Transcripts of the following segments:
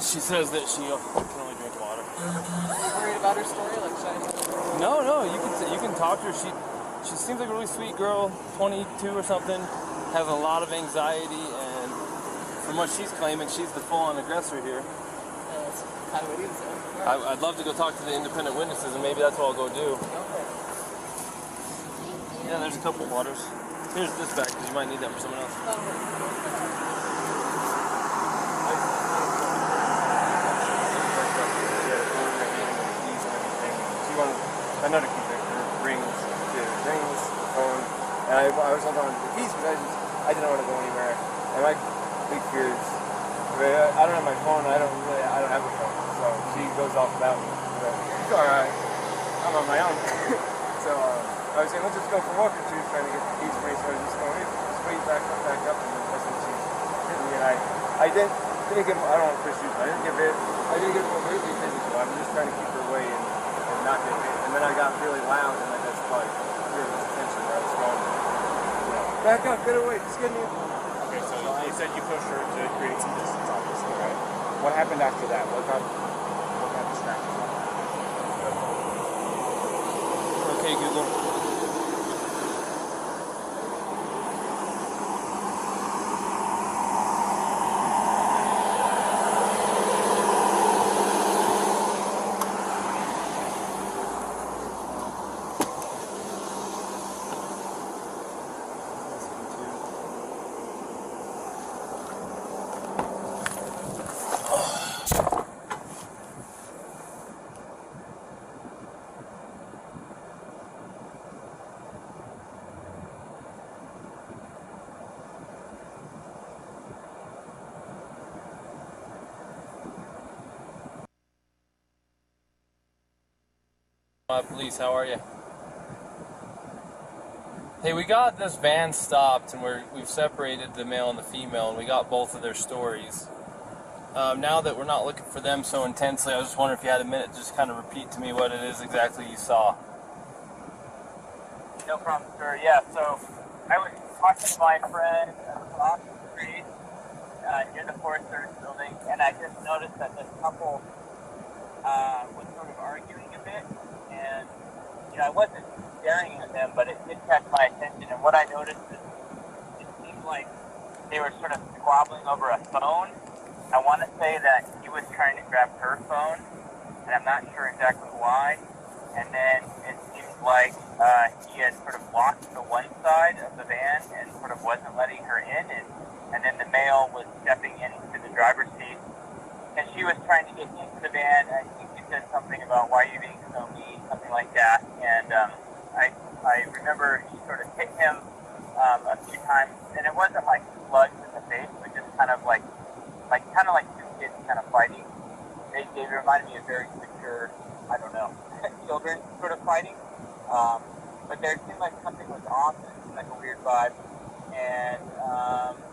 She says that she can only drink water. Are you worried about her story? Like, should I... No, you can talk to her. She seems like a really sweet girl, 22 or something, has a lot of anxiety, and from what she's claiming, she's the full-on aggressor here. That's kind of what he was saying. I'd love to go talk to the independent witnesses, and maybe that's what I'll go do. Okay. Yeah, there's a couple of waters. Here's this back, because you might need that for someone else. I know to keep her rings, the phone, and I was holding on to the keys because I didn't want to go anywhere. And my big fear is, I don't have my phone, I don't have a phone, so she goes off without me. But it's alright, I'm on my own. So I was saying, let's just go for a walk, and she was trying to get the keys for me, so I was just going, just wait back up, and then that's when she hit me, and I didn't get, I don't want to push you, I didn't get overtly physical, I was just trying to keep her away and not get hit. And then I got really loud, and I just like fear of attention where I was going. Back up, get away, just get me. Okay, so you said you pushed her to create some distance, obviously, right? What happened after that? What got distracted? Okay, Google. Moab Police, how are you? Hey, we got this van stopped, and we've separated the male and the female, and we got both of their stories. Now that we're not looking for them so intensely, I was just wondering if you had a minute to just kind of repeat to me what it is exactly you saw. No problem, sir. Yeah, so I was talking to my friend across the street near the Forest Service building, and I just noticed that this couple was sort of arguing a bit. And, you know, I wasn't staring at them, but it did catch my attention. And what I noticed is it seemed like they were sort of squabbling over a phone. I want to say that he was trying to grab her phone, and I'm not sure exactly why. And then it seemed like he had sort of blocked the one side of the van and sort of wasn't letting her in. And then the male was stepping into the driver's seat, and she was trying to get into the van. I think he said something about, why are you being so mean, something like that. And I remember he sort of hit him a few times, and it wasn't like slugs in the face, but just kind of like two kids kind of fighting. They reminded me of very mature, I don't know, children sort of fighting. But there seemed like something was off, and it seemed like a weird vibe. And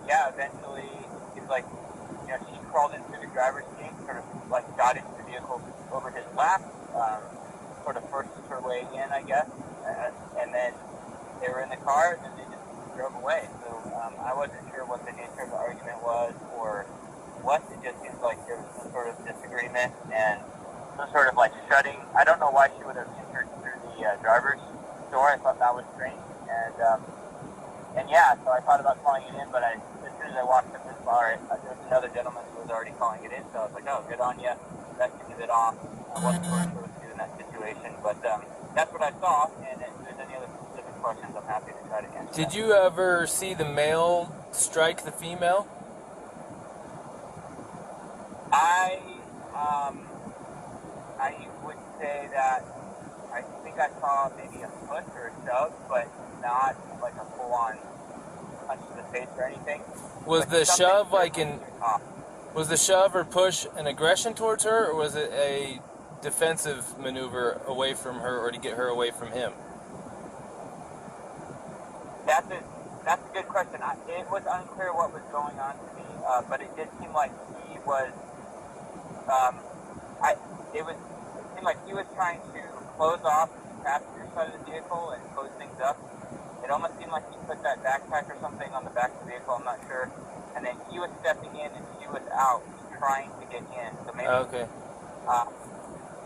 yeah, eventually it seemed like, you know, she crawled into the driver's seat, sort of like got into the vehicle over his lap, sort of forced her way in, I guess. And then they were in the car, and then they just drove away. So I wasn't sure what the nature of the argument was or what. It just seems like there was some sort of disagreement and some sort of like shutting. I don't know why she would have entered through the driver's door. I thought that was strange. And yeah, so I thought about calling it in, but as soon as I walked up this bar, there was another gentleman who was already calling it in, so I was like, oh, good on you. That seemed a bit off. I wasn't quite sure what to do in that situation, but that's what I saw, and if there's any other specific questions, I'm happy to try to answer. Did you ever see the male strike the female? I would say that I think I saw maybe a push or a shove, but not like a full-on punch to the face or anything. Was the shove was the shove or push an aggression towards her, or was it a defensive maneuver away from her, or to get her away from him? That's a good question. It was unclear what was going on to me, but it did seem like he was. It seemed like he was trying to close off the passenger side of the vehicle and close things up. It almost seemed like he put that backpack or something on the back of the vehicle. I'm not sure. And then he was stepping in and she was out trying to get in. So maybe Okay.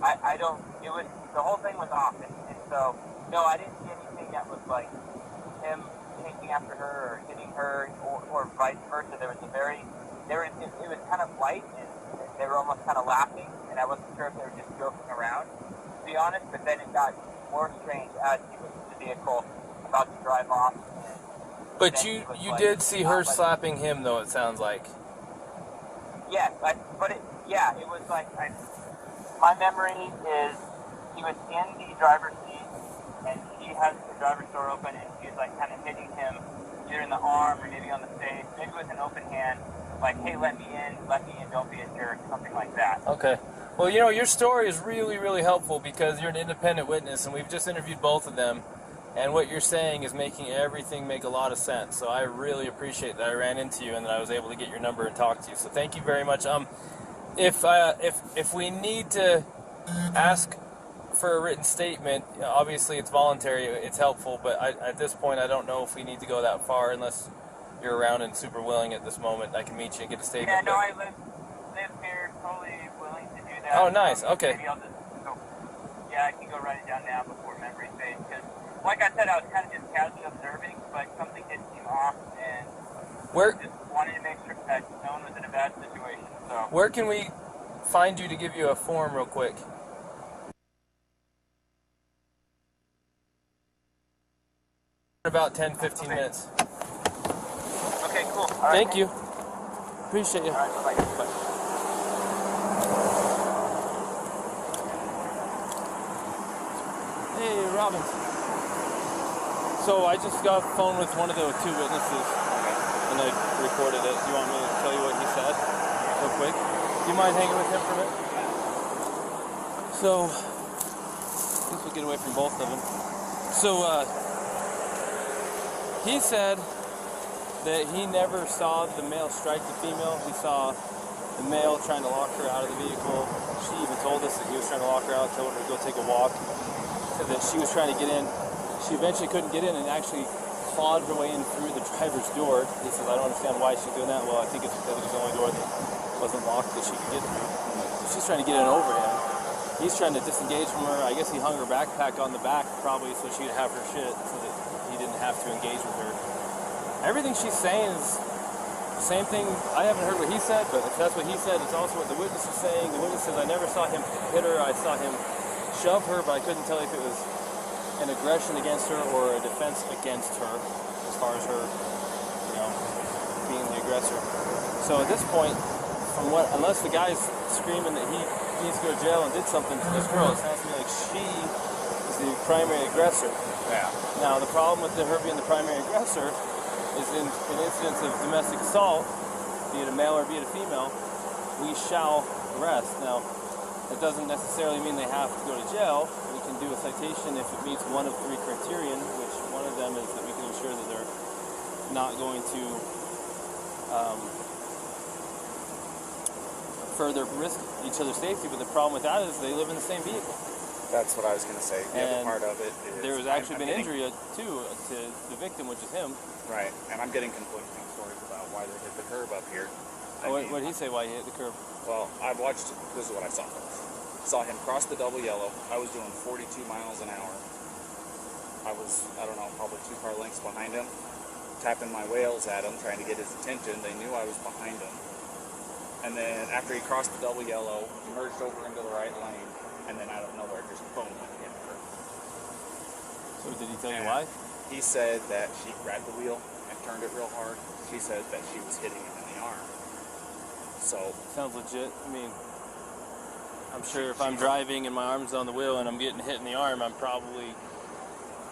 I don't. It was the whole thing was off, and so no, I didn't see anything that was like him chasing after her or hitting her or vice versa. There was it was kind of light, and they were almost kind of laughing, and I wasn't sure if they were just joking around, to be honest. But then it got more strange as he was in the vehicle about to drive off. But you did see her slapping him, though, it sounds like. Yes, it was like, my memory is he was in the driver's seat, and she has the driver's door open, and she's like kind of hitting him either in the arm or maybe on the face, maybe with an open hand, like, hey, let me in, don't be a jerk, something like that. Okay. Well, you know, your story is really, really helpful because you're an independent witness, and we've just interviewed both of them. And what you're saying is making everything make a lot of sense. So I really appreciate that I ran into you and that I was able to get your number and talk to you. So thank you very much. If we need to ask for a written statement, obviously it's voluntary, it's helpful, but at this point I don't know if we need to go that far unless you're around and super willing at this moment. I can meet you and get a statement. Yeah, no, I live here, totally willing to do that. Oh, nice. Okay. Maybe I'll just go. Yeah, I can go write it down now before memory fades, because like I said, I was kind of just casually observing, but something did seem off, and just wanted to make sure that no one was in a bad situation. So where can we find you to give you a form real quick? About 10-15 minutes. Okay, cool. Thank you. Appreciate you. All right, bye-bye. Bye. Hey, Robin. So I just got a phone with one of the two witnesses, and I recorded it. Do you want me to tell you what he said real quick? Do you mind hanging with him for a minute? So, I guess we'll get away from both of them. So, he said that he never saw the male strike the female. He saw the male trying to lock her out of the vehicle. She even told us that he was trying to lock her out, told her to go take a walk. Said that she was trying to get in. She eventually couldn't get in and actually clawed her way in through the driver's door. He says, I don't understand why she's doing that. Well, I think it's because it was the only door that wasn't locked that she could get through. So she's trying to get in over him. He's trying to disengage from her. I guess he hung her backpack on the back probably so she could have her shit so that he didn't have to engage with her. Everything she's saying is the same thing. I haven't heard what he said, but if that's what he said, it's also what the witness is saying. The witness says, I never saw him hit her. I saw him shove her, but I couldn't tell if it was an aggression against her or a defense against her as far as her, being the aggressor. So at this point, unless the guy's screaming that he needs to go to jail and did something to this girl, it sounds to me like she is the primary aggressor. Yeah. Now, the problem with her being the primary aggressor is in incidents of domestic assault, be it a male or be it a female, we shall arrest. Now, that doesn't necessarily mean they have to go to jail. We can do a citation if it meets one of three criterion, which one of them is that we can ensure that they're not going to further risk each other's safety. But the problem with that is they live in the same vehicle. That's what I was going to say. The other part of it is there was actually been injury too to the victim, which is him. Right, and I'm getting conflicting stories about why they hit the curb up here. What did he say why he hit the curb? Well, I watched, this is what I saw. Saw him cross the double yellow. I was doing 42 miles an hour. I was, probably 2 car lengths behind him, tapping my wheels at him, trying to get his attention. They knew I was behind him. And then after he crossed the double yellow, he merged over into the right lane, and then out of nowhere, just boom, went hit the curb. So did he tell you why? He said that she grabbed the wheel and turned it real hard. She said that she was hitting him in the arm. So sounds legit. I mean, I'm sure if I'm driving and my arm's on the wheel and I'm getting hit in the arm, I'm probably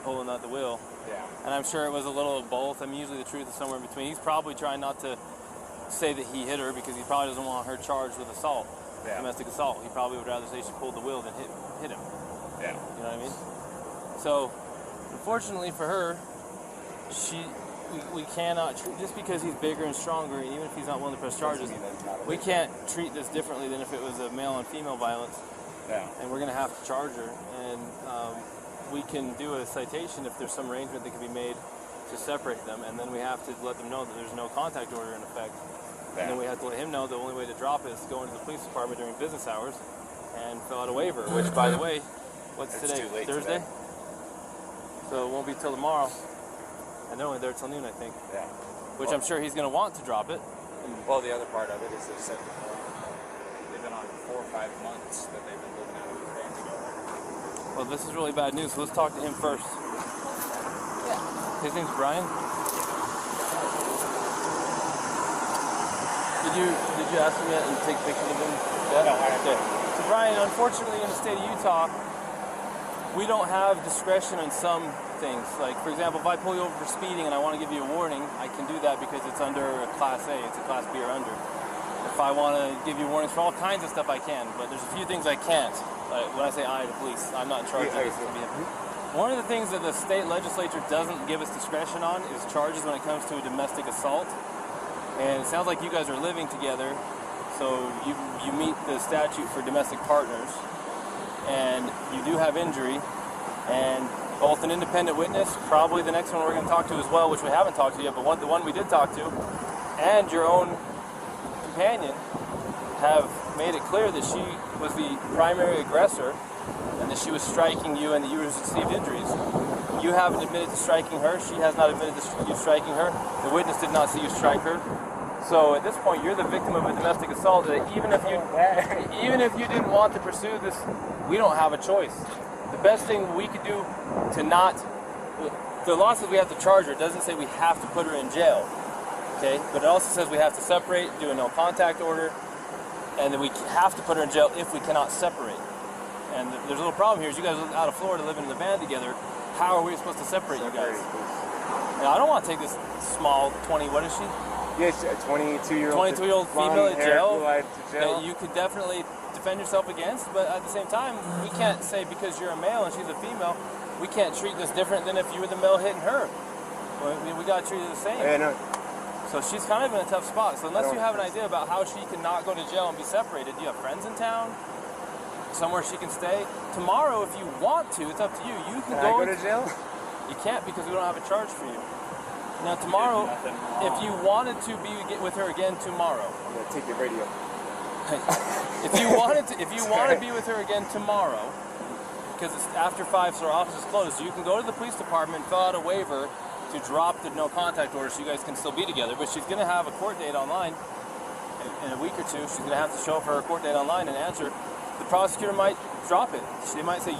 pulling out the wheel. Yeah. And I'm sure it was a little of both. I mean, usually the truth is somewhere in between. He's probably trying not to say that he hit her because he probably doesn't want her charged with assault, domestic assault. He probably would rather say she pulled the wheel than hit him. Yeah. You know what I mean? So, unfortunately for her, we cannot treat, just because he's bigger and stronger, and even if he's not willing to press charges, we can't treat this differently than if it was a male and female violence. Yeah. And we're going to have to charge her, and we can do a citation if there's some arrangement that can be made to separate them, and then we have to let them know that there's no contact order in effect. And then we had to let him know the only way to drop it is to go into the police department during business hours and fill out a waiver, which, by the way, what's It's today? too late Thursday? today. So it won't be till tomorrow. And they're only there till noon, I think. Yeah. Which I'm sure he's going to want to drop it. Well, the other part of it is they said they've been on 4 or 5 months that they've been living out of the van together. Well, this is really bad news, so let's talk to him first. Yeah. His name's Brian. Did you ask him yet and take pictures of him? Yeah? No, I Okay. So Brian, unfortunately in the state of Utah, we don't have discretion on some things. Like, for example, if I pull you over for speeding and I want to give you a warning, I can do that because it's under a Class A, it's a Class B or under. If I want to give you warnings for all kinds of stuff, I can, but there's a few things I can't. Like, when I say I, the police, I'm not in charge of this. One of the things that the state legislature doesn't give us discretion on is charges when it comes to a domestic assault. And it sounds like you guys are living together, so you meet the statute for domestic partners, and you do have injury, and both an independent witness, probably the next one we're going to talk to as well, which we haven't talked to yet, but the one we did talk to, and your own companion have made it clear that she was the primary aggressor and that she was striking you and that you received injuries. You haven't admitted to striking her. She has not admitted to you striking her. The witness did not see you strike her. So at this point, you're the victim of a domestic assault. That even if you didn't want to pursue this, we don't have a choice. The best thing we could do to not, the law says we have to charge her. It doesn't say we have to put her in jail. Okay, but it also says we have to separate, do a no contact order, and then we have to put her in jail if we cannot separate. And there's a little problem here. Is you guys live out of Florida, living in the van together. How are we supposed to separate you guys? Now, I don't want to take this small 20. What is she? Yes, a 22-year-old 22-year-old female in jail. jail. That you could definitely defend yourself against, but at the same time, we can't say because you're a male and she's a female, we can't treat this different than if you were the male hitting her. We got to treat it the same. Yeah, no. So she's kind of in a tough spot. So unless you have an idea about how she can not go to jail and be separated, do you have friends in town? Somewhere she can stay? Tomorrow, if you want to, it's up to you. You can Can I go to jail? You can't because we don't have a charge for you. Now tomorrow, if you wanted to be with her again tomorrow, I'm gonna take your radio. if you want to be with her again tomorrow, because it's after 5, so our office is closed, you can go to the police department, fill out a waiver to drop the no contact order, so you guys can still be together. But she's going to have a court date online in a week or two. She's going to have to show up for her court date online and answer. The prosecutor might drop it. They might say,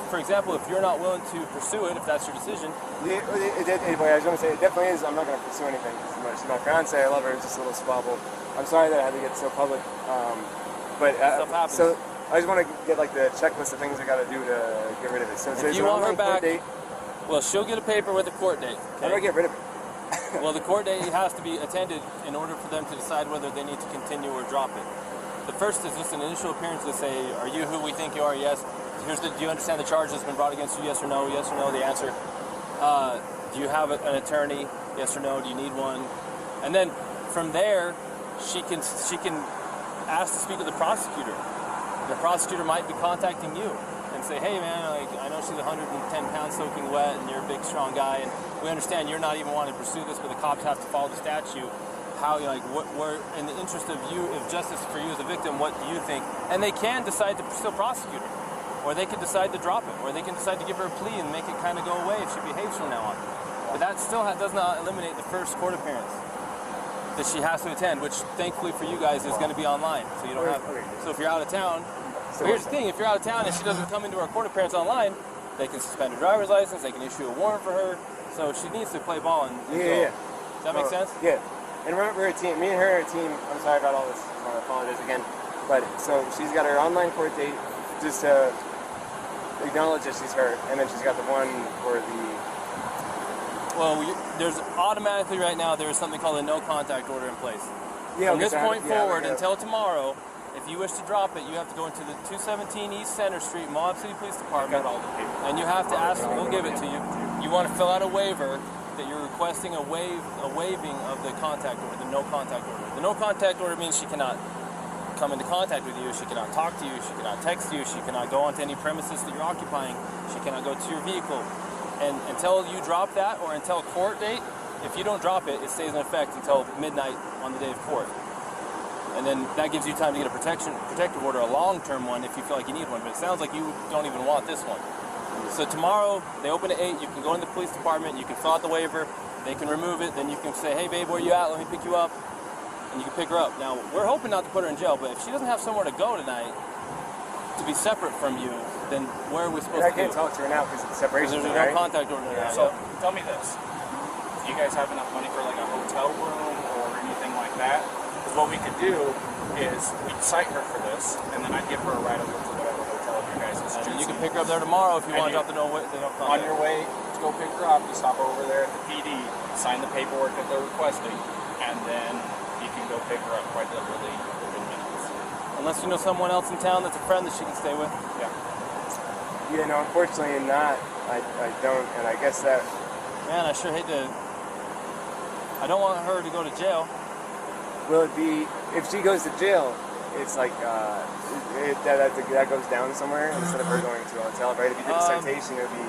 for example, if you're not willing to pursue it, if that's your decision. Anyway, I was going to say, it definitely is. I'm not going to pursue anything. She's my fiance. I love her. It's just a little squabble. I'm sorry that I had to get so public. But Stuff happens. so I just want to get like the checklist of things I got to do to get rid of it. So If you want her back, date. well, she'll get a paper with a court date. How do I get rid of it? Well, the court date has to be attended in order for them to decide whether they need to continue or drop it. The first is just an initial appearance to say, are you who we think you are? Yes. Do you understand the charge that's been brought against you? Yes or no? Yes or no, the answer. Do you have an attorney? Yes or no? Do you need one? And then from there, she can ask to speak with the prosecutor. The prosecutor might be contacting you and say, hey man, I know she's 110 pounds soaking wet and you're a big strong guy and we understand you're not even wanting to pursue this, but the cops have to follow the statute. How, what in the interest of you, of justice for you as a victim, what do you think? And they can decide to still prosecute her, or they can decide to drop it, or they can decide to give her a plea and make it kind of go away if she behaves from now on. But that still does not eliminate the first court appearance that she has to attend, which thankfully for you guys is going to be online, so you don't have. So if you're out of town, here's the thing: if you're out of town and she doesn't come into our court appearance online, they can suspend her driver's license, they can issue a warrant for her. So she needs to play ball and go. Does that make sense? Yeah. And remember, me and her are a team. I'm sorry about all this. I apologize again. But so she's got her online court date just to acknowledge that she's hurt, and then she's got the one for the. Well, there's automatically right now there is something called a no contact order in place. Yeah. From this point forward until tomorrow, if you wish to drop it, you have to go into the 217 East Center Street, Moab City Police Department, and you have to ask. We'll give it to you. You want to fill out a waiver that you're requesting a waiving of the contact order, the no contact order. The no contact order means she cannot come into contact with you, she cannot talk to you, she cannot text you, she cannot go onto any premises that you're occupying, she cannot go to your vehicle. And until you drop that, or until court date, if you don't drop it, it stays in effect until midnight on the day of court. and then that gives you time to get a protective order, a long-term one if you feel like you need one. But it sounds like you don't even want this one. So tomorrow they open at 8. You can go in the police department. You can fill out the waiver. They can remove it. Then you can say, "Hey, babe, where you at? Let me pick you up." And you can pick her up. Now we're hoping not to put her in jail, but if she doesn't have somewhere to go tonight to be separate from you, then where are we supposed to I can't talk to her now because it's separation. There's right? no contact order now. So tell me this: do you guys have enough money for like a hotel room or anything like that? Because what we could do is we'd cite her for this, and then I'd give her a ride over to whatever hotel of your guys is choosing. You can pick her up there tomorrow if you want to drop the no contact. On your way to go pick her up, you stop over there at the PD, sign the paperwork that they're requesting, and then you can go pick her up quite literally within minutes. Unless you know someone else in town that's a friend that she can stay with. Yeah. Yeah, no, unfortunately not. I don't, and I guess that... Man, I sure hate to... I don't want her to go to jail. Will it be... If she goes to jail, it's like... that goes down somewhere instead of her going to a hotel, right? If you did a citation, it would be...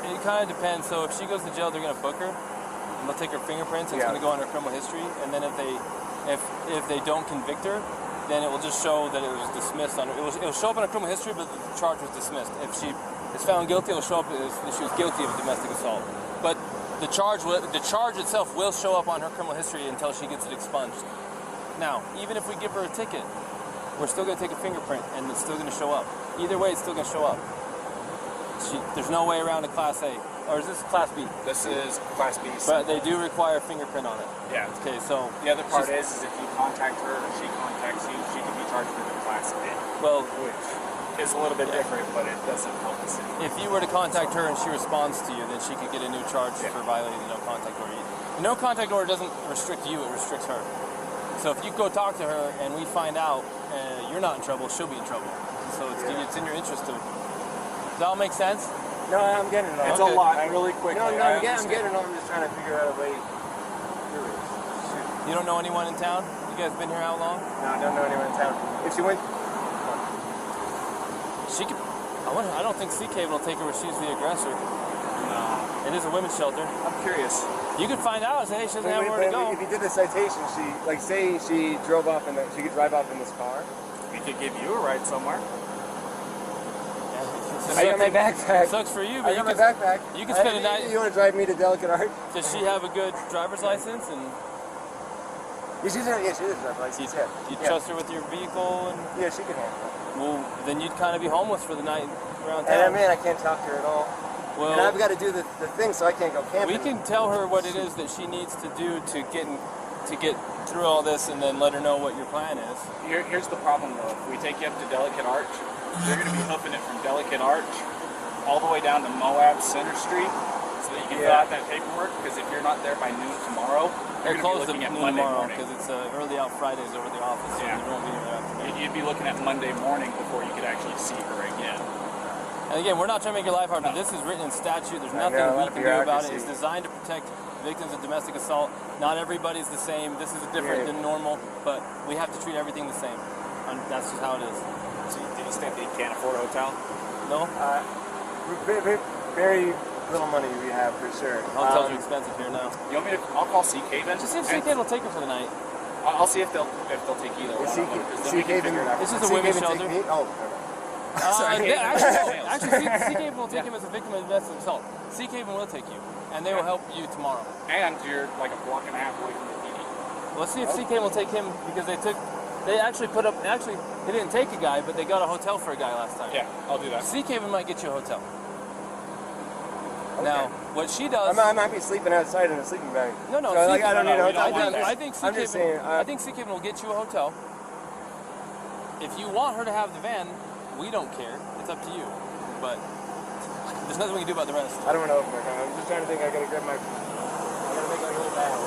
It kind of depends. So if she goes to jail, they're going to book her. And they'll take her fingerprints. It's going to go on her criminal history. And then if they don't convict her, then it will just show that it was dismissed. It will show up on her criminal history, but the charge was dismissed. If she is found guilty, it will show up as she was guilty of a domestic assault. But the charge itself will show up on her criminal history until she gets it expunged. Now, even if we give her a ticket, we're still going to take a fingerprint, and it's still going to show up. Either way, it's still going to show up. There's no way around a Class A. Or is this Class B? This is Class B. But they do require a fingerprint on it. Yeah. Okay, so... The other part is if you contact her or she contacts you, she can be charged with a Class A. Well... Which is a little bit different, but it doesn't help the city. If you were to contact her and she responds to you, then she could get a new charge for violating the no contact order. The no contact order doesn't restrict you, it restricts her. So if you go talk to her and we find out you're not in trouble, she'll be in trouble. So it's in your interest to... Does that all make sense? No, I'm getting it all. It's a lot, really quick. No, I'm getting it all. I'm just trying to figure out a way through it. You don't know anyone in town? You guys been here how long? No, I don't know anyone in town. If she went... She could... I don't think C-Cable will take her where she's the aggressor. No. It is a women's shelter. I'm curious. You could find out and say, hey, she doesn't have where to go. If you did the citation, say she drove off she could drive off in this car. We could give you a ride somewhere. I got my backpack. Sucks for you, but I got my backpack. You can spend a night. You want to drive me to Delicate Art? Does she have a good driver's license? And yeah, she does a driver's license. You trust her with your vehicle? And yeah, she can handle it. Well, then you'd kind of be homeless for the night around town. And man, I can't talk to her at all. Well, and I've got to do the thing, so I can't go camping. We can tell her what it is that she needs to do to get through all this, and then let her know what your plan is. Here's the problem, though. If we take you up to Delicate Arch, you're going to be hoofing it from Delicate Arch all the way down to Moab Center Street, so that you can fill out that paperwork. Because if you're not there by noon tomorrow, they're closed at noon Monday tomorrow morning. because it's early out Fridays over the office, so you won't be there afternoon. You'd be looking at Monday morning before you could actually see her again. And again, we're not trying to make your life hard, but this is written in statute. There's nothing we can do about it. It's designed to protect victims of domestic assault. Not everybody's the same. This is different than normal, but we have to treat everything the same. And that's just how it is. So do you think they can't afford a hotel? No? Very little money we have, for sure. Hotels are expensive here now. You want me to? I'll call C-Cable. Just see if C-Cable will take her for the night. I'll see if they'll take either one of them. This is a women's shelter. Actually, C-Cable will take him as a victim of domestic assault. C-Cable will take you, and they will help you tomorrow. And you're like a block and a half away from the PD. Let's see if C-Cable will take him, because they actually they didn't take a guy, but they got a hotel for a guy last time. Yeah, I'll do that. C-Cable might get you a hotel. Okay. Now, what she does... I might be sleeping outside in a sleeping bag. No, so I don't need a hotel. I think C-Cable will get you a hotel. If you want her to have the van, we don't care. It's up to you. But there's nothing we can do about the rest. I don't want to open my car. I'm just trying to think. I gotta grab my... I gotta make like a little bag.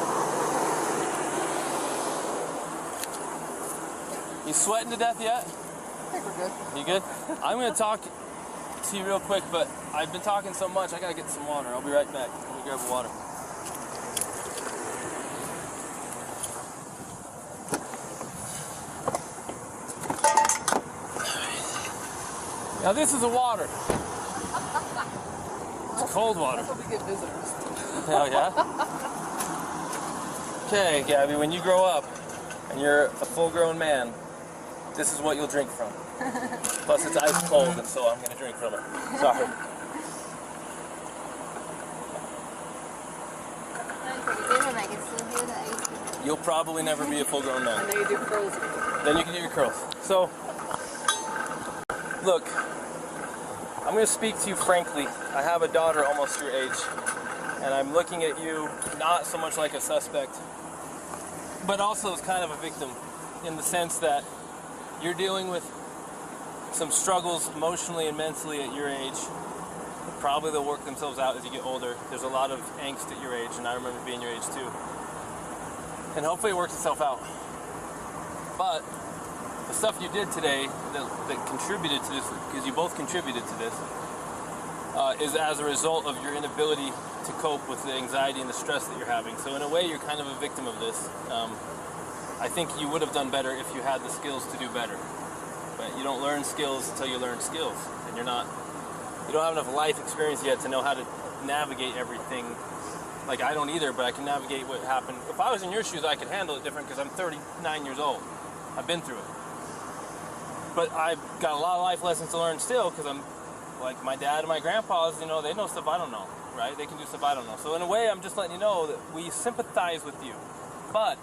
You sweating to death yet? I think we're good. You good? I'm going to talk to you real quick, but I've been talking so much, I got to get some water. I'll be right back. Let me grab the water. Now this is the water. It's cold water. That's how we get visitors. Hell yeah. Okay, Gabby, when you grow up, and you're a full-grown man, this is what you'll drink from. Plus it's ice cold, and so I'm going to drink from it. Sorry. I can still hear the ice. You'll probably never be a full-grown man. And then you do curls. Then you can do your curls. So, look, I'm going to speak to you frankly. I have a daughter almost your age, and I'm looking at you not so much like a suspect, but also as kind of a victim, in the sense that you're dealing with some struggles emotionally and mentally at your age. Probably they'll work themselves out as you get older. There's a lot of angst at your age, and I remember being your age too. And hopefully it works itself out. But the stuff you did today that contributed to this, because you both contributed to this, is as a result of your inability to cope with the anxiety and the stress that you're having. So in a way, you're kind of a victim of this. I think you would have done better if you had the skills to do better. But you don't learn skills until you learn skills, and you don't have enough life experience yet to know how to navigate everything. Like, I don't either, but I can navigate what happened. If I was in your shoes, I could handle it different because I'm 39 years old. I've been through it. But I've got a lot of life lessons to learn still, because I'm like my dad and my grandpas, they know stuff I don't know, right? They can do stuff I don't know. So in a way, I'm just letting you know that we sympathize with you. But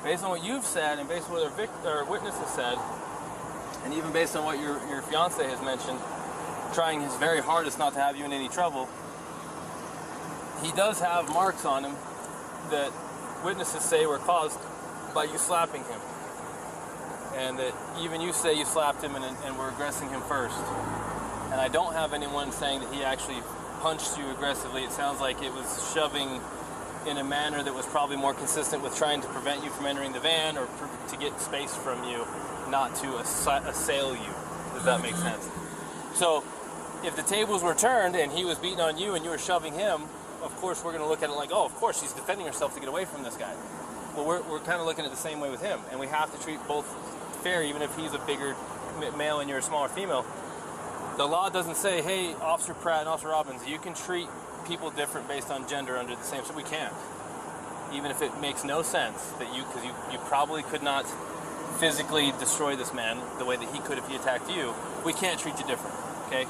based on what you've said, and based on what our witness has said, and even based on what your fiance has mentioned, trying his very hardest not to have you in any trouble, he does have marks on him that witnesses say were caused by you slapping him. And that even you say you slapped him and were aggressing him first. And I don't have anyone saying that he actually punched you aggressively. It sounds like it was shoving in a manner that was probably more consistent with trying to prevent you from entering the van, or to get space from you, not to assail you, if that makes sense. So if the tables were turned and he was beating on you and you were shoving him, of course we're going to look at it like, oh, of course she's defending herself to get away from this guy. Well, we're kind of looking at it the same way with him, and we have to treat both fair, even if he's a bigger male and you're a smaller female. The law doesn't say, hey, Officer Pratt and Officer Robbins, you can treat people different based on gender under the same, so we can't. Even if it makes no sense that because you probably could not physically destroy this man the way that he could if he attacked you, we can't treat you different, okay?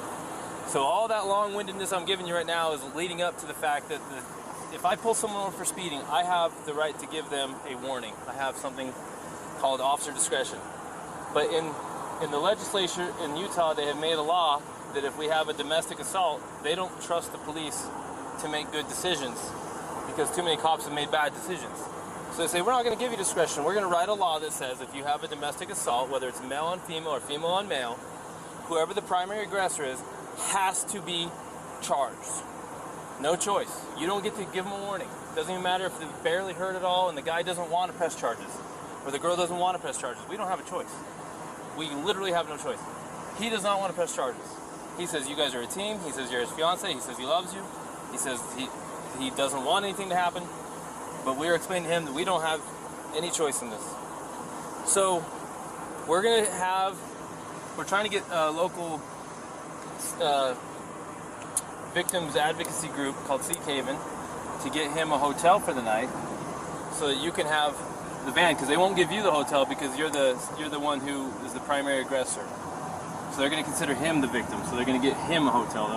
So all that long-windedness I'm giving you right now is leading up to the fact that if I pull someone over for speeding, I have the right to give them a warning. I have something called officer discretion. But in the legislature in Utah, they have made a law that if we have a domestic assault, they don't trust the police to make good decisions because too many cops have made bad decisions. So they say, we're not going to give you discretion. We're going to write a law that says if you have a domestic assault, whether it's male on female or female on male, whoever the primary aggressor is has to be charged. No choice. You don't get to give them a warning. It doesn't even matter if they're barely hurt at all and the guy doesn't want to press charges, or the girl doesn't want to press charges. We don't have a choice. We literally have no choice. He does not want to press charges. He says you guys are a team. He says you're his fiance. He says he loves you. He says he doesn't want anything to happen. But we're explaining to him that we don't have any choice in this. So we're trying to get a local victims advocacy group called Seek Haven to get him a hotel for the night, so that you can have the van, because they won't give you the hotel because you're the one who is the primary aggressor. So they're going to consider him the victim. So they're going to get him a hotel.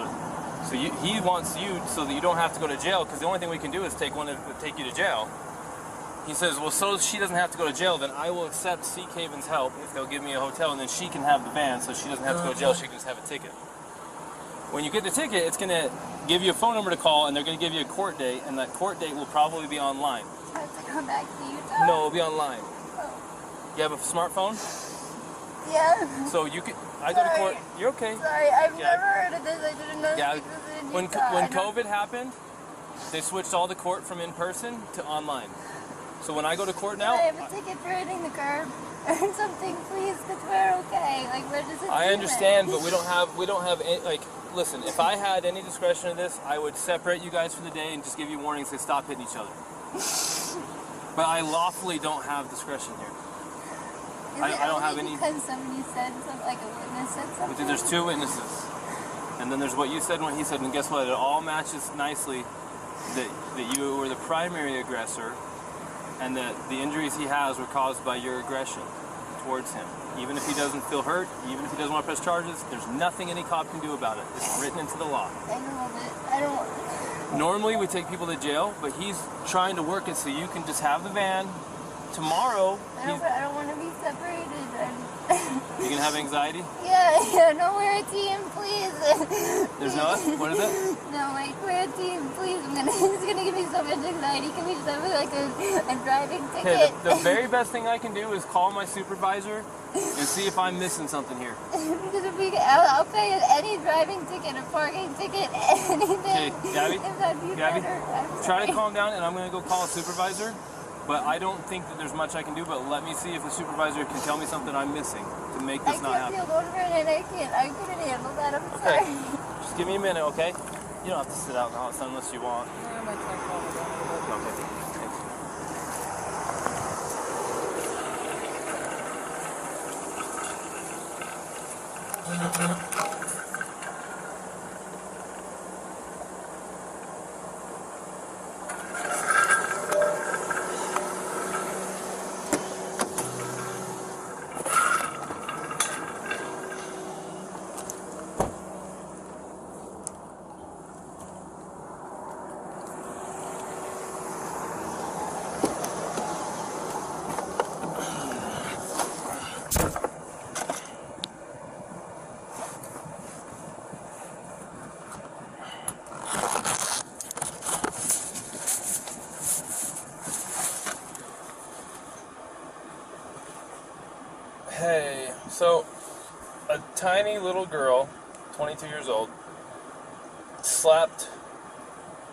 So he wants you so that you don't have to go to jail, because the only thing we can do is take you to jail. He says, well, so she doesn't have to go to jail, then I will accept Seek Haven's help if they'll give me a hotel, and then she can have the van, so she doesn't have to go to jail. She can just have a ticket. When you get the ticket, it's going to give you a phone number to call, and they're going to give you a court date, and that court date will probably be online. I have to come back to Utah? No, it'll be online. Oh. You have a smartphone? Yeah. So you can. I go to court. You're okay. Sorry, I've never heard of this. I didn't know Yeah. this was in When Utah. COVID happened, they switched all the court from in person to online. So when I go to court now, I have a ticket for hitting the curb or something, please, because we're okay. Like, where does it? I understand, but we don't have any, like. Listen, if I had any discretion in this, I would separate you guys for the day and just give you warnings to stop hitting each other. But I lawfully don't have discretion here. I don't have any. Because somebody said something, like a witness said something. But there's two witnesses, and then there's what you said and what he said, and guess what? It all matches nicely that you were the primary aggressor, and that the injuries he has were caused by your aggression towards him. Even if he doesn't feel hurt, even if he doesn't want to press charges, there's nothing any cop can do about it. It's written into the law. I know, but I don't... Normally we take people to jail, but he's trying to work it so you can just have the van. Tomorrow, I don't want to be separated. You gonna have anxiety? Yeah, no, we're a team, please. There's no, what is it? No, like, we're a team, please. It's gonna give me so much anxiety. Can we just have like a driving ticket? Okay, the very best thing I can do is call my supervisor and see if I'm missing something here. Because if I'll pay any driving ticket, a parking ticket, anything. Okay, Gabby, Gabby, try to calm down, and I'm gonna go call a supervisor. But I don't think that there's much I can do, but let me see if the supervisor can tell me something I'm missing to make this not happen. I can't feel over it, I couldn't handle that, I'm sorry. Okay. Just give me a minute, okay? You don't have to sit out in the hot sun unless you want. Okay, thanks. Hey, so a tiny little girl, 22 years old, slapped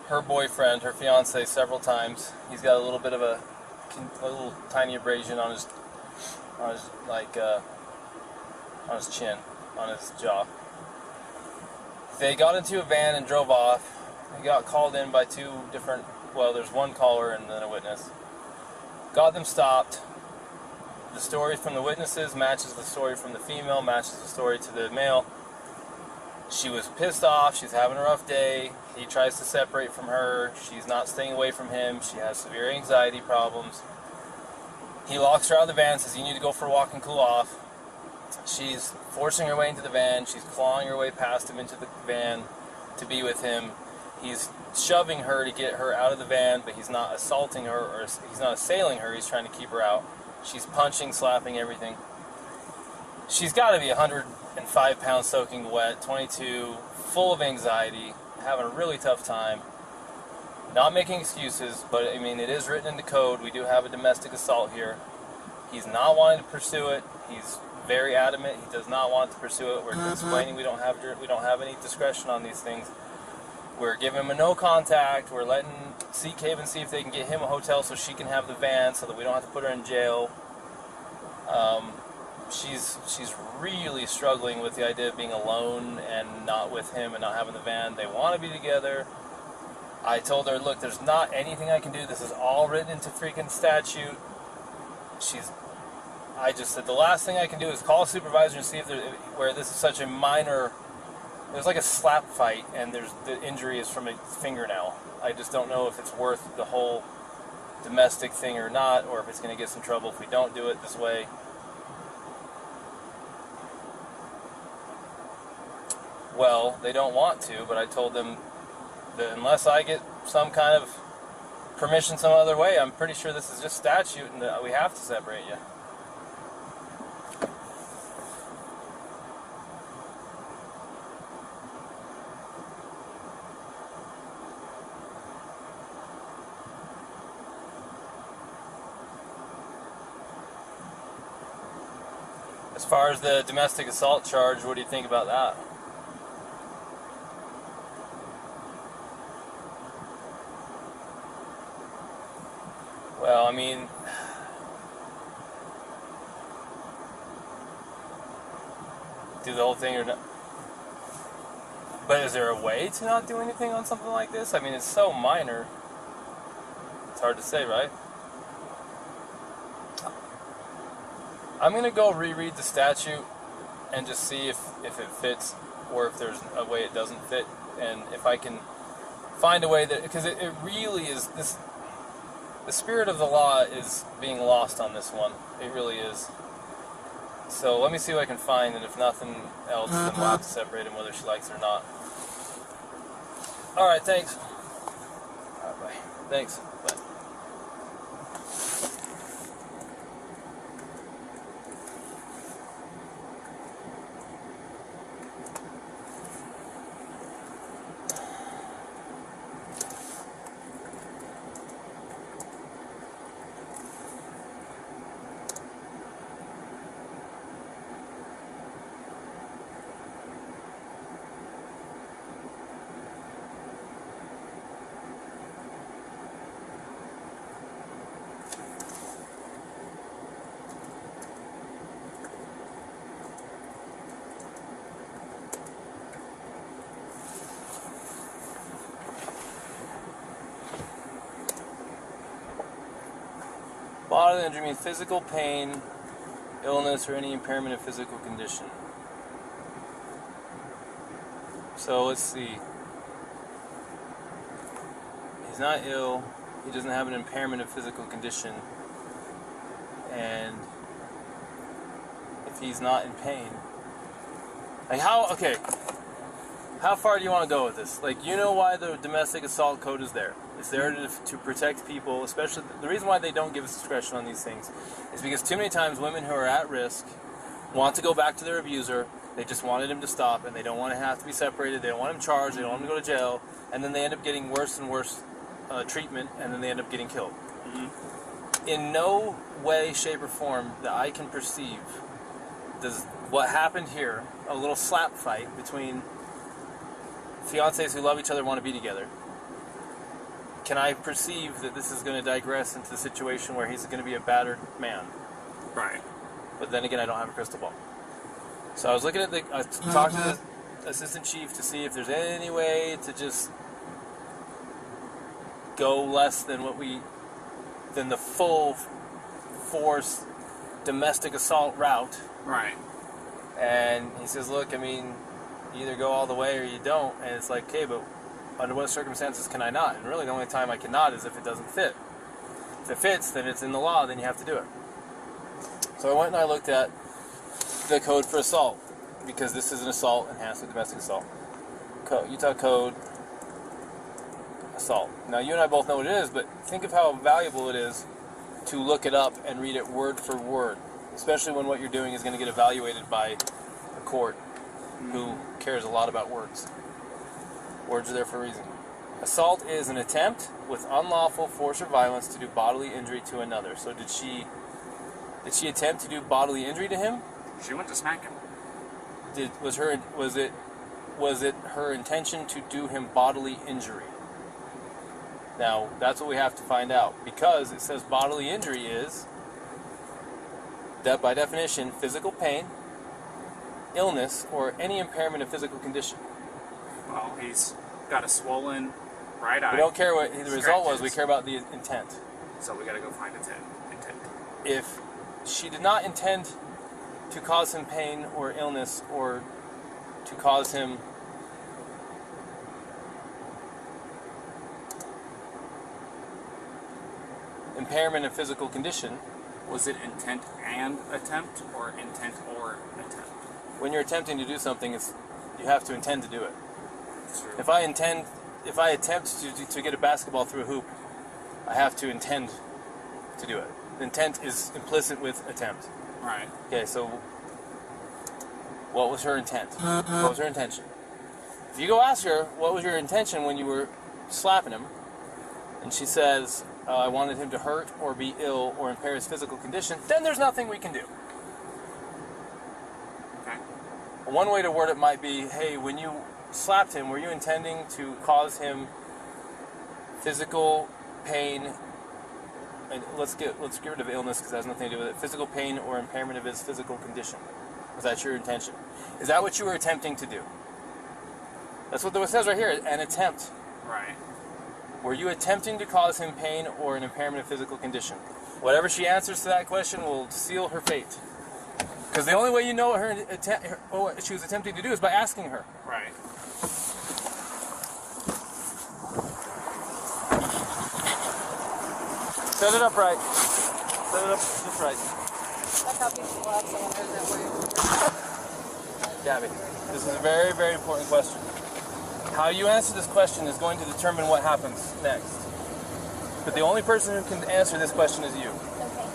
her boyfriend, her fiance, several times. He's got a little bit of a little tiny abrasion on his chin, on his jaw. They got into a van and drove off. He got called in by two different, well, there's one caller and then a witness. Got them stopped. The story from the witnesses matches the story from the female, matches the story to the male. She was pissed off, she's having a rough day, he tries to separate from her, she's not staying away from him, she has severe anxiety problems. He locks her out of the van, says you need to go for a walk and cool off. She's forcing her way into the van, she's clawing her way past him into the van to be with him. He's shoving her to get her out of the van, but he's not assaulting her, or he's not assailing her, he's trying to keep her out. She's punching, slapping, everything. She's got to be 105 pounds soaking wet, 22, full of anxiety, having a really tough time. Not making excuses, but I mean, it is written in the code. We do have a domestic assault here. He's not wanting to pursue it. He's very adamant. He does not want to pursue it. We're explaining we don't have any discretion on these things. We're giving him a no contact. We're letting Seek Haven see if they can get him a hotel so she can have the van so that we don't have to put her in jail. She's really struggling with the idea of being alone and not with him and not having the van. They want to be together. I told her, look, there's not anything I can do. This is all written into freaking statute. I just said the last thing I can do is call a supervisor and see if where this is such a minor. There's like a slap fight, and the injury is from a fingernail. I just don't know if it's worth the whole domestic thing or not, or if it's going to get us in trouble if we don't do it this way. Well, they don't want to, but I told them that unless I get some kind of permission some other way, I'm pretty sure this is just statute and that we have to separate you. As far as the domestic assault charge, what do you think about that? Well, I mean, do the whole thing or not? But is there a way to not do anything on something like this? I mean, it's so minor. It's hard to say, right? I'm going to go reread the statute and just see if it fits or if there's a way it doesn't fit, and if I can find a way that, because it really is this. the spirit of the law is being lost on this one. It really is. So let me see what I can find, and if nothing else, then we'll have to separate them whether she likes it or not. Alright, thanks. Alright, bye. Thanks. Bye. Bodily injury means physical pain, illness, or any impairment of physical condition. So let's see. He's not ill. He doesn't have an impairment of physical condition. And if he's not in pain, like okay, how far do you want to go with this? Like, you know why the domestic assault code is there. It's there to protect people, especially the reason why they don't give us discretion on these things is because too many times women who are at risk want to go back to their abuser. They just wanted him to stop, and they don't want to have to be separated. They don't want him charged. They don't want him to go to jail, and then they end up getting worse and worse treatment, and then they end up getting killed. Mm-hmm. In no way, shape, or form that I can perceive does what happened here, a little slap fight between fiancés who love each other and want to be together, can I perceive that this is going to digress into the situation where he's going to be a battered man? Right. But then again, I don't have a crystal ball. So I was looking at I talked to the assistant chief to see if there's any way to just go less than than the full force domestic assault route. Right. And he says, look, I mean, you either go all the way or you don't. And it's like, okay, but under what circumstances can I not? And really the only time I cannot is if it doesn't fit. If it fits, then it's in the law, then you have to do it. So I went and I looked at the code for assault, because this is an assault enhanced with domestic assault. Utah Code, assault. Now you and I both know what it is, but think of how valuable it is to look it up and read it word for word, especially when what you're doing is going to get evaluated by a court who cares a lot about words. Words are there for a reason. Assault is an attempt with unlawful force or violence to do bodily injury to another. So did she attempt to do bodily injury to him? She went to smack him. Was it her intention to do him bodily injury? Now, that's what we have to find out, because it says bodily injury is, that by definition, physical pain, illness, or any impairment of physical condition. Well, he's got a swollen right eye. We don't care what the result was, we care about the intent. So we gotta go find intent. If she did not intend to cause him pain or illness, or to cause him impairment of physical condition. Was it intent and attempt, or intent or attempt? When you're attempting to do something, you have to intend to do it. True. If I attempt to get a basketball through a hoop, I have to intend to do it. Intent is implicit with attempt. Right. Okay, so what was her intent? What was her intention? If you go ask her, what was your intention when you were slapping him, and she says, I wanted him to hurt or be ill or impair his physical condition, then there's nothing we can do. Okay. One way to word it might be, hey, when you slapped him, were you intending to cause him physical pain, and let's get rid of illness because it has nothing to do with it, physical pain or impairment of his physical condition? Was that your intention? Is that what you were attempting to do? That's what it says right here, an attempt. Right. Were you attempting to cause him pain or an impairment of physical condition? Whatever she answers to that question will seal her fate. Because the only way you know what she was attempting to do is by asking her. Right. Set it up right. Set it up just right. That's how people have someone heard that way. Gabby, this is a very, very important question. How you answer this question is going to determine what happens next. But the only person who can answer this question is you. Okay.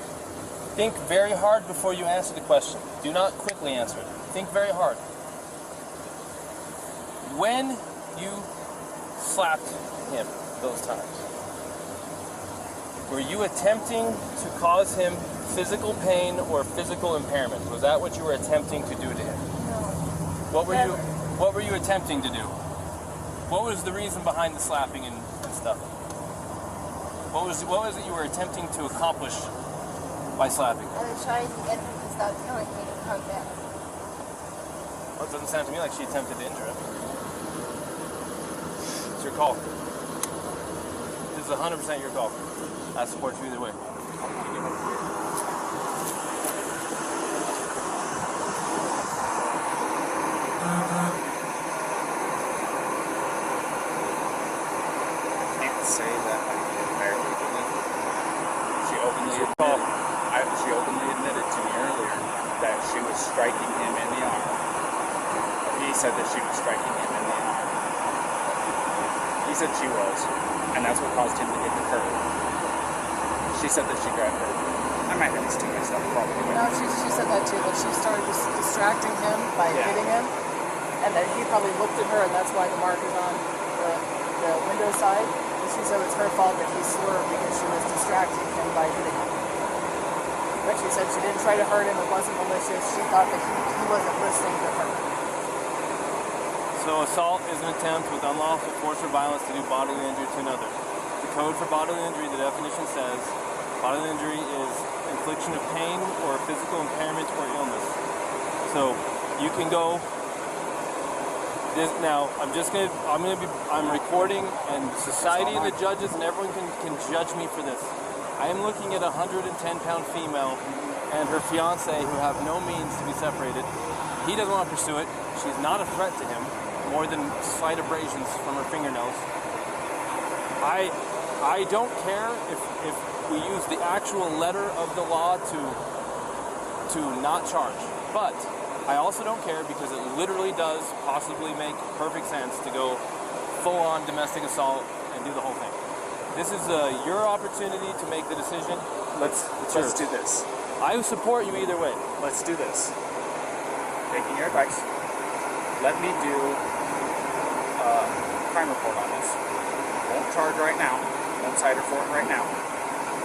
Think very hard before you answer the question. Do not quickly answer it. Think very hard. When you slapped him those times, were you attempting to cause him physical pain or physical impairment? Was that what you were attempting to do to him? No. What were you attempting to do? What was the reason behind the slapping and stuff? What was it you were attempting to accomplish by slapping? I was trying to get him to stop telling me to come back. Well, it doesn't sound to me like she attempted to injure him. It's your call. This is 100% your call. I support you either way. Can't say that I entirely believe it. She openly admitted to me earlier that she was striking him in the arm. He said that she was striking him in the arm. He said she was, and that's what caused him to hit the curb. She said that she grabbed her. I might have these two mixed up, probably. No, she said that too, that she started distracting him by hitting him, and that he probably looked at her, and that's why the mark is on the window side. And she said it's her fault that he swerved because she was distracting him by hitting him. But she said she didn't try to hurt him, it wasn't malicious, she thought that he wasn't listening to her. So assault is an attempt with unlawful force or violence to do bodily injury to another. The code for bodily injury, the definition says, bodily injury is infliction of pain or physical impairment or illness. So you can go this now. I'm recording, and society and the judges and everyone can judge me for this. I am looking at a 110-pound female and her fiance who have no means to be separated. He doesn't want to pursue it. She's not a threat to him, more than slight abrasions from her fingernails. I don't care if we use the actual letter of the law to not charge, but I also don't care because it literally does possibly make perfect sense to go full-on domestic assault and do the whole thing. This is your opportunity to make the decision. Let's do this. I support you either way. Let's do this. Taking your advice, let me do a crime report on this. Won't charge right now. Won't cite her for it right now.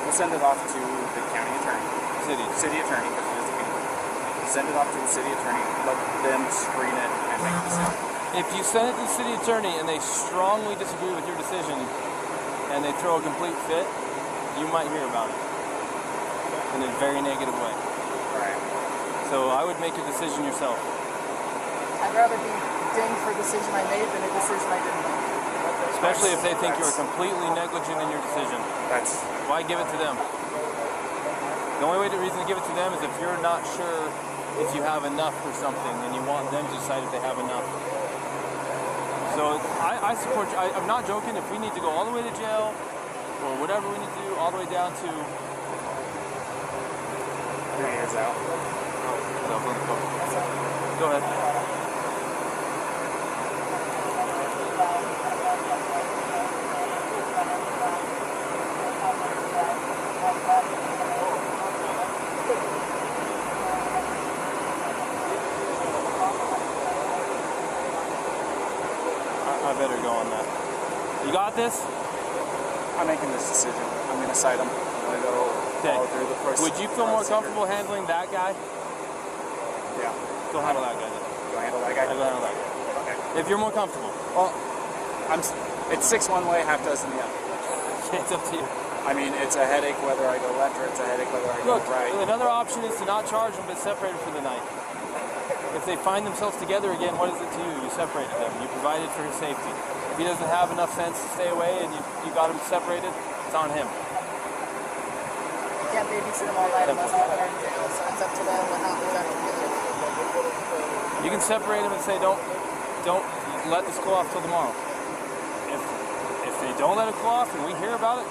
We'll send it off to the county attorney. City attorney, because it is a county. Send it off to the city attorney. Let them screen it and make a decision. If you send it to the city attorney and they strongly disagree with your decision and they throw a complete fit, you might hear about it in a very negative way. Right. So I would make a decision yourself. I'd rather be dinged for a decision I made than a decision I didn't make. Especially if they think you were completely negligent in your decision. Why give it to them? The only reason to give it to them is if you're not sure if you have enough for something and you want them to decide if they have enough. So I support you. I'm not joking. If we need to go all the way to jail or whatever we need to do, all the way down to... Your ears out. Go ahead. I better go on that. You got this? I'm making this decision. I'm going to cite him. I'm going to go follow through the process. Would you feel more comfortable handling that guy? Yeah. Go handle that guy then. Go handle that guy? Go handle that guy. Okay. If you're more comfortable. Well, it's 6 one way, half dozen the other. It's up to you. I mean, it's a headache whether I go left or it's a headache whether I go right. Another option is to not charge them but separate them for the night. If they find themselves together again, what is it to you? You separated them. You provided for his safety. If he doesn't have enough sense to stay away and you got him separated, it's on him. You can't babysit them all night unless they're in jail, so it's up to them what happens after dinner. You can separate them and say, don't let this go off till tomorrow. If they don't let it go off and we hear about it,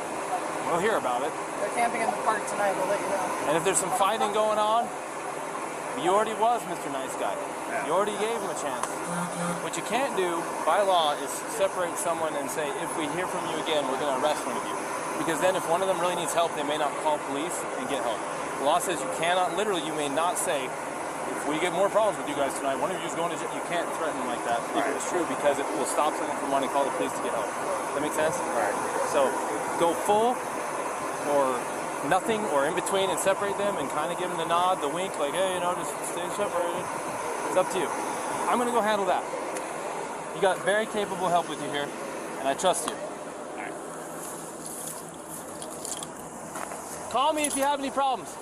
We'll hear about it. They're camping in the park tonight. We'll let you know. And if there's some fighting going on, you already was Mr. Nice Guy. You already gave him a chance. What you can't do by law is separate someone and say, if we hear from you again, we're going to arrest one of you. Because then if one of them really needs help, they may not call police and get help. The law says you cannot, literally, you may not say, if we get more problems with you guys tonight, one of you is going to jail. You can't threaten them like that if it's true, because it will stop someone from wanting to call the police to get help. Does that make sense? Right. So go full or nothing or in between and separate them and kind of give them the nod, the wink, like, hey, just stay separated. It's up to you. I'm going to go handle that. You got very capable help with you here, and I trust you. All right. Call me if you have any problems.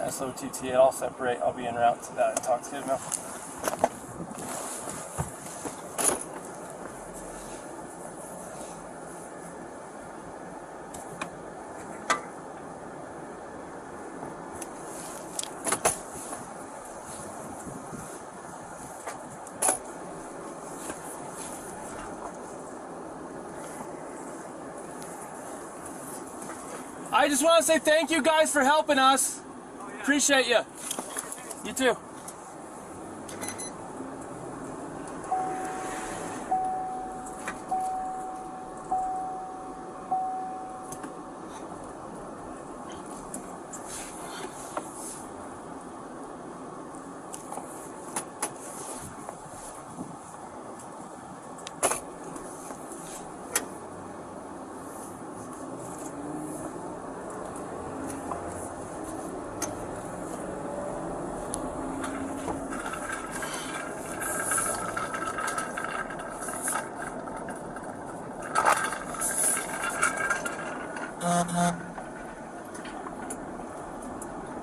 SOTT, I'll separate. I'll be en route to that intoxicated now. I just want to say thank you guys for helping us. Appreciate you. You too. Uh-huh.